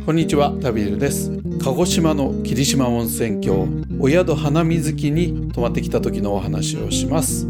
こんにちは、タビエルです。鹿児島の霧島温泉郷お宿花水木に泊まってきた時のお話をします。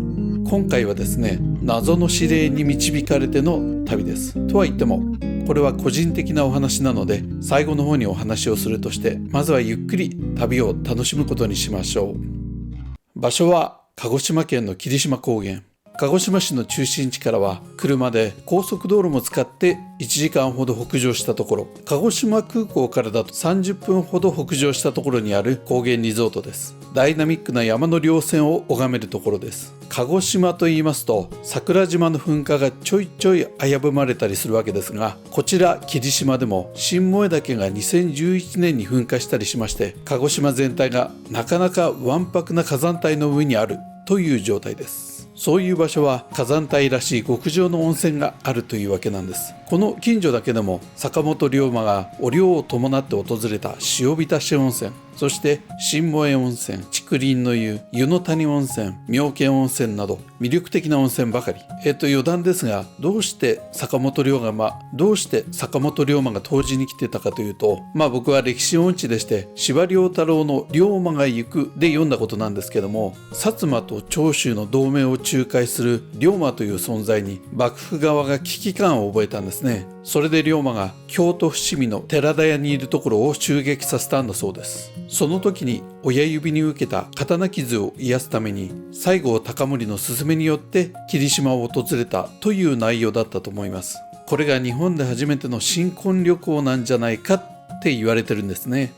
今回はですね、謎の指令に導かれての旅です。とは言ってもこれは個人的なお話なので、最後の方にお話をするとして、まずはゆっくり旅を楽しむことにしましょう。場所は鹿児島県の霧島高原。鹿児島市の中心地からは車で高速道路も使って1時間ほど北上したところ、鹿児島空港からだと30分ほど北上したところにある高原リゾートです。ダイナミックな山の稜線を拝めるところです。鹿児島と言いますと桜島の噴火がちょいちょい危ぶまれたりするわけですが、こちら霧島でも新燃岳が2011年に噴火したりしまして、鹿児島全体がなかなかわんぱくな火山帯の上にあるという状態です。そういう場所は火山帯らしい極上の温泉があるというわけなんです。この近所だけでも坂本龍馬がお漁を伴って訪れた塩浸し温泉、そして新燃温泉、竹林の湯、湯の谷温泉、妙見温泉など魅力的な温泉ばかり。余談ですが、どうして坂本龍馬が湯治に来てたかというと、僕は歴史音痴でして司馬遼太郎の龍馬が行くで読んだことなんですけども、薩摩と長州の同盟を仲介する龍馬という存在に幕府側が危機感を覚えたんですね。それで龍馬が京都伏見の寺田屋にいるところを襲撃させたんだそうです。その時に親指に受けた刀傷を癒すために西郷隆盛の勧めによって霧島を訪れたという内容だったと思います。これが日本で初めての新婚旅行なんじゃないかって言われてるんですね。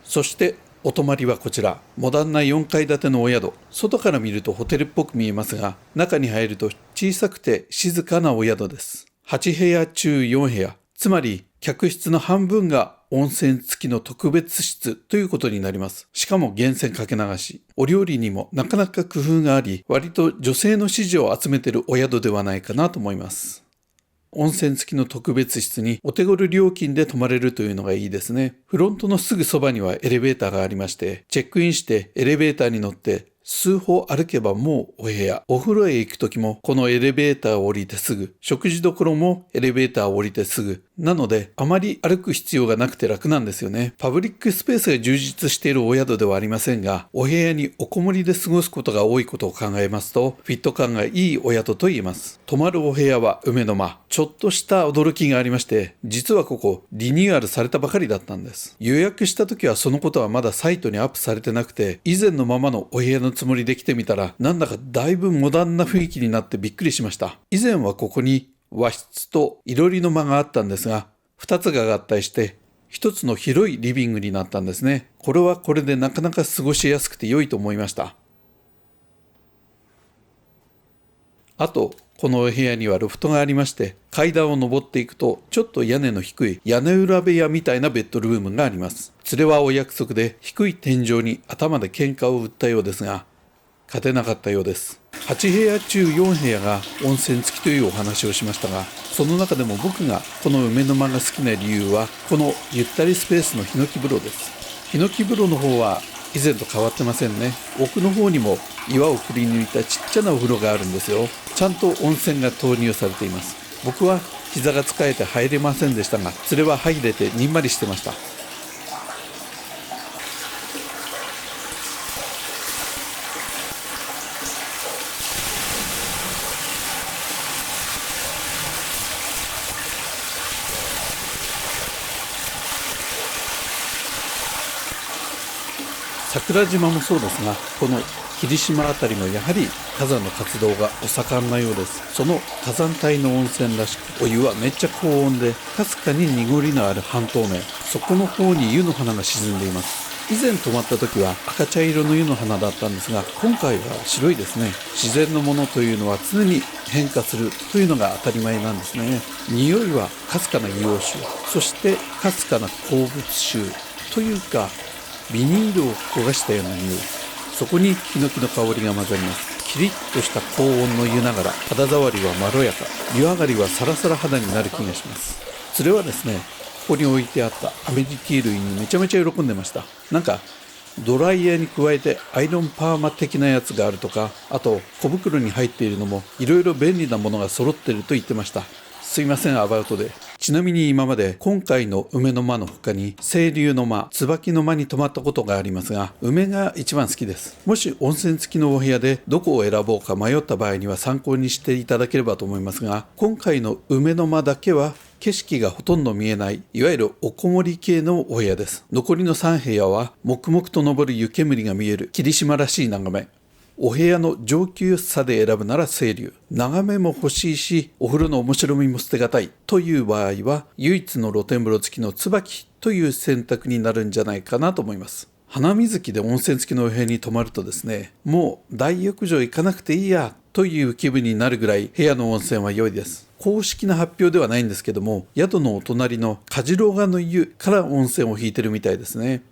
そしてお泊まりはこちら、モダンな4階建てのお宿。外から見るとホテルっぽく見えますが、中に入ると小さくて静かなお宿です。8部屋中4部屋、つまり客室の半分が温泉付きの特別室ということになります。しかも源泉かけ流し。お料理にもなかなか工夫があり、割と女性の支持を集めているお宿ではないかなと思います。温泉付きの特別室にお手頃料金で泊まれるというのがいいですね。フロントのすぐそばにはエレベーターがありまして、チェックインしてエレベーターに乗って数歩歩けばもうお部屋。お風呂へ行くときもこのエレベーターを降りてすぐ、食事どころもエレベーターを降りてすぐなので、あまり歩く必要がなくて楽なんですよね。パブリックスペースが充実しているお宿ではありませんが、お部屋におこもりで過ごすことが多いことを考えますと、フィット感がいいお宿と言えます。泊まるお部屋は梅の間。ちょっとした驚きがありまして、実はここリニューアルされたばかりだったんです。予約した時はそのことはまだサイトにアップされてなくて、以前のままのお部屋のつもりで来てみたら、なんだかだいぶモダンな雰囲気になってびっくりしました。以前はここに和室といろりの間があったんですが、2つが合体して1つの広いリビングになったんですね。これはこれでなかなか過ごしやすくて良いと思いました。あとこのお部屋にはロフトがありまして、階段を上っていくとちょっと屋根の低い屋根裏部屋みたいなベッドルームがあります。連れはお約束で低い天井に頭で喧嘩を売ったようですが、勝てなかったようです。8部屋中4部屋が温泉付きというお話をしましたが、その中でも僕がこの梅の間が好きな理由はこのゆったりスペースのヒノキ風呂です。ヒノキ風呂の方は以前と変わってませんね。奥の方にも岩をくり抜いたちっちゃなお風呂があるんですよ。ちゃんと温泉が投入されています。僕は膝が使えて入れませんでしたが、連れは入れてにんまりしてました。桜島もそうですが、この霧島あたりもやはり火山の活動がお盛んなようです。その火山帯の温泉らしく、お湯はめっちゃ高温でかすかに濁りのある半透明、そこの方に湯の花が沈んでいます。以前泊まった時は赤茶色の湯の花だったんですが、今回は白いですね。自然のものというのは常に変化するというのが当たり前なんですね。匂いはかすかな硫黄臭、そしてかすかな鉱物臭というかビニールを焦がしたような匂い、そこにヒノキの香りが混ざります。キリッとした高温の湯ながら肌触りはまろやか、湯上がりはサラサラ肌になる気がします。それはですね、ここに置いてあったアメニティ類にめちゃめちゃ喜んでました。なんかドライヤーに加えてアイロンパーマ的なやつがあるとか、あと小袋に入っているのもいろいろ便利なものが揃っていると言ってました。すいません、アバウトで。ちなみに今まで今回の梅の間の他に清流の間、椿の間に泊まったことがありますが、梅が一番好きです。もし温泉付きのお部屋でどこを選ぼうか迷った場合には参考にしていただければと思いますが、今回の梅の間だけは景色がほとんど見えない、いわゆるおこもり系のお部屋です。残りの3部屋は黙々と昇る湯煙が見える霧島らしい眺め。お部屋の上級さで選ぶなら清流。眺めも欲しいし、お風呂の面白みも捨てがたいという場合は、唯一の露天風呂付きの椿という選択になるんじゃないかなと思います。花水木で温泉付きのお部屋に泊まるとですね、もう大浴場行かなくていいやという気分になるぐらい部屋の温泉は良いです。公式な発表ではないんですけども、宿のお隣の梶郎賀の湯から温泉を引いてるみたいですね。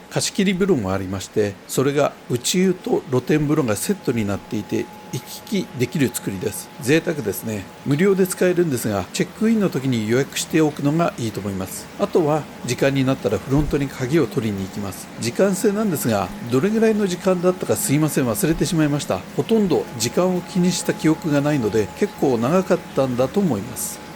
貸し切り風呂もありまして、それが内湯と露天風呂がセットになっていて行き来できる作りです。贅沢ですね。無料で使えるんですが、チェックインの時に予約しておくのがいいと思います。あとは時間になったらフロントに鍵を取りに行きます。時間制なんですが、どれぐらいの時間だったかすいません、忘れてしまいました。ほとんど時間を気にした記憶がないので、結構長かったんだと思います。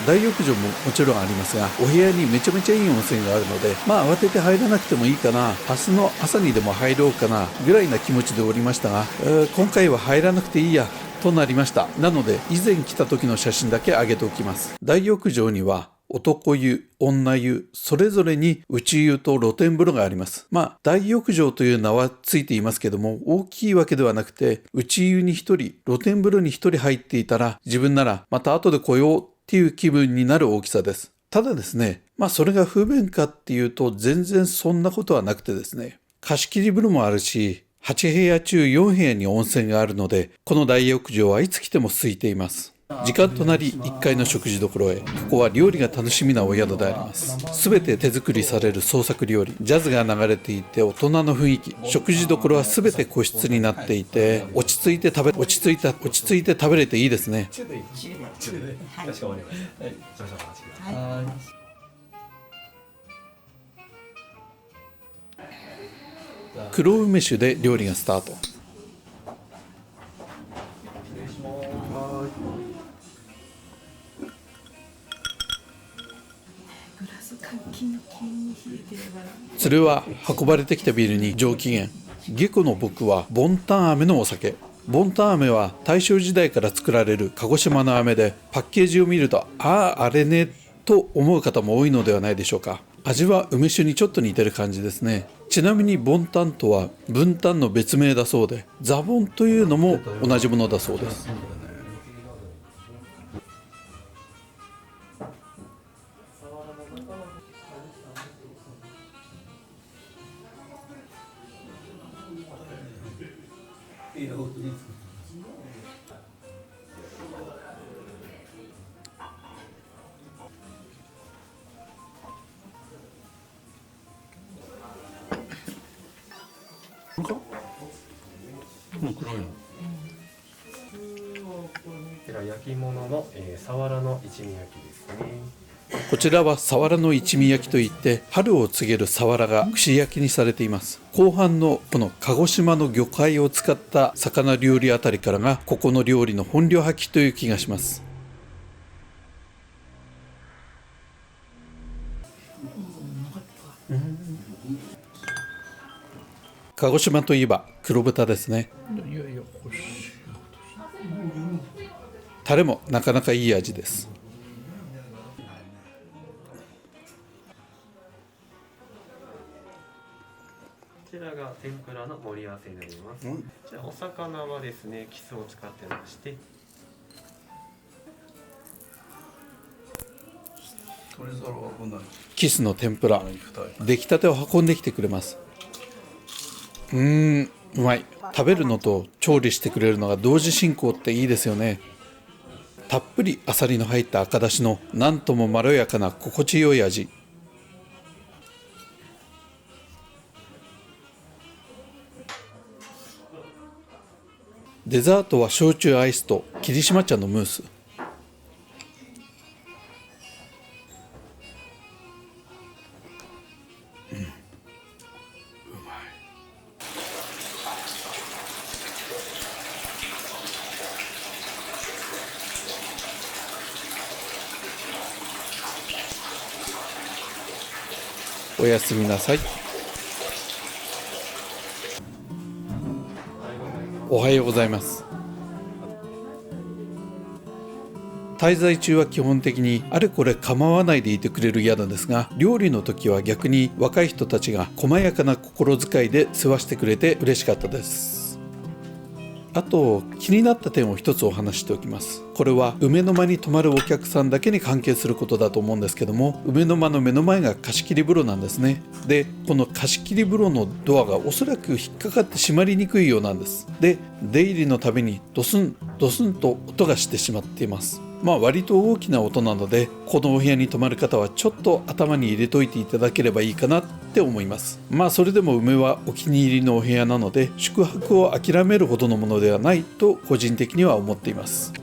大浴場ももちろんありますが、お部屋にめちゃめちゃいい温泉があるので、慌てて入らなくてもいいかな、明日の朝にでも入ろうかなぐらいな気持ちでおりましたが、今回は入らなくていいやとなりました。なので以前来た時の写真だけ上げておきます。大浴場には男湯、女湯、それぞれに内湯と露天風呂があります。大浴場という名はついていますけども、大きいわけではなくて、内湯に1人、露天風呂に1人入っていたら、自分ならまた後で来ようっていう気分になる大きさです。ただですね、それが不便かっていうと全然そんなことはなくてですね、貸し切り風呂もあるし、8部屋中4部屋に温泉があるので、この大浴場はいつ来ても空いています。時間となり1階の食事どころへ。ここは料理が楽しみなお宿であります。すべて手作りされる創作料理、ジャズが流れていて大人の雰囲気。食事どころはすべて個室になっていて、落ち着いて食べれていいですね。黒梅酒で料理がスタート。それは運ばれてきたビールに上機嫌。下戸の僕はボンタン飴のお酒。ボンタン飴は大正時代から作られる鹿児島の飴で、パッケージを見るとあれねと思う方も多いのではないでしょうか。味は梅酒にちょっと似てる感じですね。ちなみにボンタンとは文タンの別名だそうで、ザボンというのも同じものだそうです。焼き物のサワラの一味焼きですね。こちらはサワラの一味焼きといって、春を告げるサワラが串焼きにされています。後半のこの鹿児島の魚介を使った魚料理あたりからが、ここの料理の本領発揮という気がします。鹿児島といえば黒豚ですね。タレもなかなかいい味です。こちらが天ぷらの盛り合わせになります。じゃあお魚はですね、キスを使ってまして、キスの天ぷら、出来たてを運んできてくれます。うまい。食べるのと調理してくれるのが同時進行っていいですよね。たっぷりあさりの入った赤だしのなんともまろやかな心地よい味。デザートは焼酎アイスと霧島茶のムース。おやすみなさい。おはようございます。滞在中は基本的にあれこれ構わないでいてくれる宿ですが、料理の時は逆に若い人たちが細やかな心遣いで世話してくれて嬉しかったです。あと気になった点を一つお話しておきます。これは梅の間に泊まるお客さんだけに関係することだと思うんですけども、梅の間の目の前が貸し切り風呂なんですね。でこの貸し切り風呂のドアがおそらく引っかかって閉まりにくいようなんです。で出入りのたびにドスンドスンと音がしてしまっています。割と大きな音なので、このお部屋に泊まる方はちょっと頭に入れといていただければいいかなって思います。それでも梅はお気に入りのお部屋なので、宿泊を諦めるほどのものではないと個人的には思っています。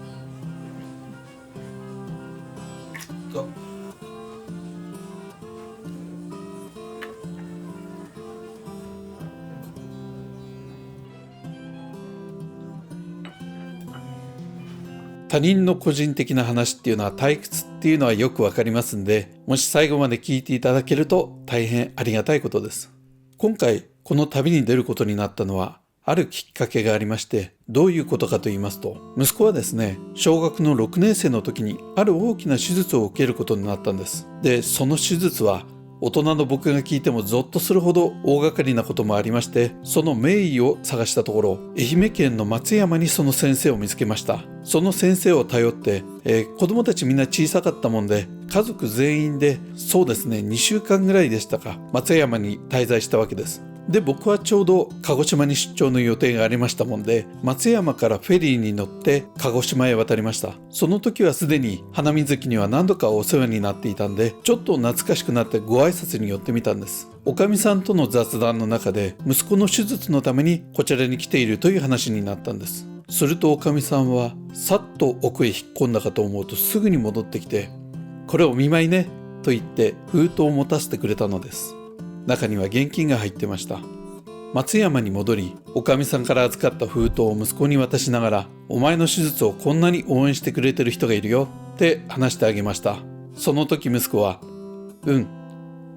他人の個人的な話っていうのは退屈っていうのはよくわかりますんで、もし最後まで聞いていただけると大変ありがたいことです。今回この旅に出ることになったのはあるきっかけがありまして、どういうことかと言いますと、息子はですね、小学の6年生の時にある大きな手術を受けることになったんです。でその手術は大人の僕が聞いてもゾッとするほど大掛かりなこともありまして、その名医を探したところ、愛媛県の松山にその先生を見つけました。その先生を頼って、子供たちみんな小さかったもんで、家族全員でそうですね、2週間ぐらいでしたか、松山に滞在したわけです。で僕はちょうど鹿児島に出張の予定がありましたもんで、松山からフェリーに乗って鹿児島へ渡りました。その時はすでに花水木には何度かお世話になっていたんで、ちょっと懐かしくなってご挨拶に寄ってみたんです。おかみさんとの雑談の中で、息子の手術のためにこちらに来ているという話になったんです。するとおかみさんはさっと奥へ引っ込んだかと思うと、すぐに戻ってきて、これお見舞いねと言って封筒を持たせてくれたのです。中には現金が入ってました。松山に戻り、おかみさんから預かった封筒を息子に渡しながら、お前の手術をこんなに応援してくれてる人がいるよって話してあげました。その時息子はうん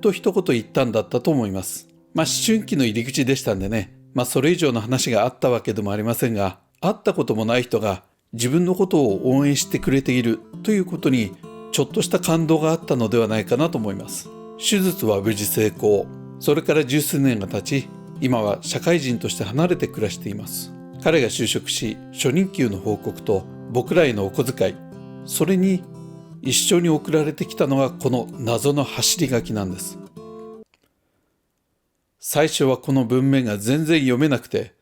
と一言言ったんだったと思います。思春期の入り口でしたんでね、それ以上の話があったわけでもありませんが、会ったこともない人が自分のことを応援してくれているということにちょっとした感動があったのではないかなと思います。手術は無事成功。それから十数年が経ち、今は社会人として離れて暮らしています。彼が就職し、初任給の報告と僕らへのお小遣い、それに一緒に送られてきたのがこの謎の走り書きなんです。最初はこの文面が全然読めなくて、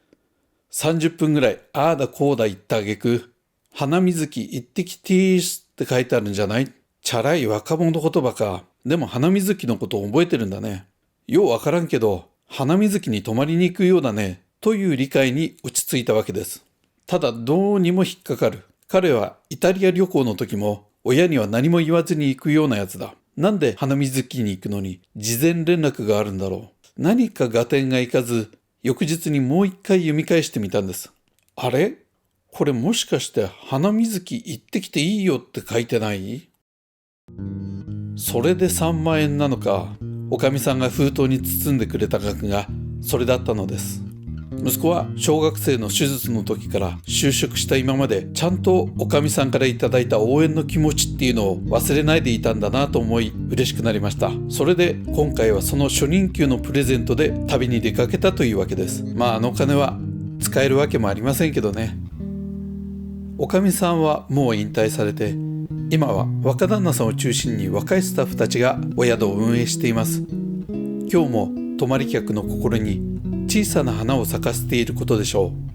30分ぐらいああだこうだ言った挙句、花水木行ってきてーすって書いてあるんじゃない？チャラい若者言葉か。でも花水木のことを覚えてるんだね。ようわからんけど、花水木に泊まりに行くようだね。という理解に落ち着いたわけです。ただどうにも引っかかる。彼はイタリア旅行の時も親には何も言わずに行くようなやつだ。なんで花水木に行くのに事前連絡があるんだろう。何か合点がいかず、翌日にもう一回読み返してみたんです。あれ？これもしかして花水木行ってきていいよって書いてない？それで3万円なのか。おかみさんが封筒に包んでくれた額がそれだったのです。息子は小学生の手術の時から就職した今までちゃんとおかみさんからいただいた応援の気持ちっていうのを忘れないでいたんだなと思い嬉しくなりました。それで今回はその初任給のプレゼントで旅に出かけたというわけです。あの金は使えるわけもありませんけどね。おかみさんはもう引退されて、今は若旦那さんを中心に若いスタッフたちがお宿を運営しています。今日も泊まり客の心に小さな花を咲かせていることでしょう。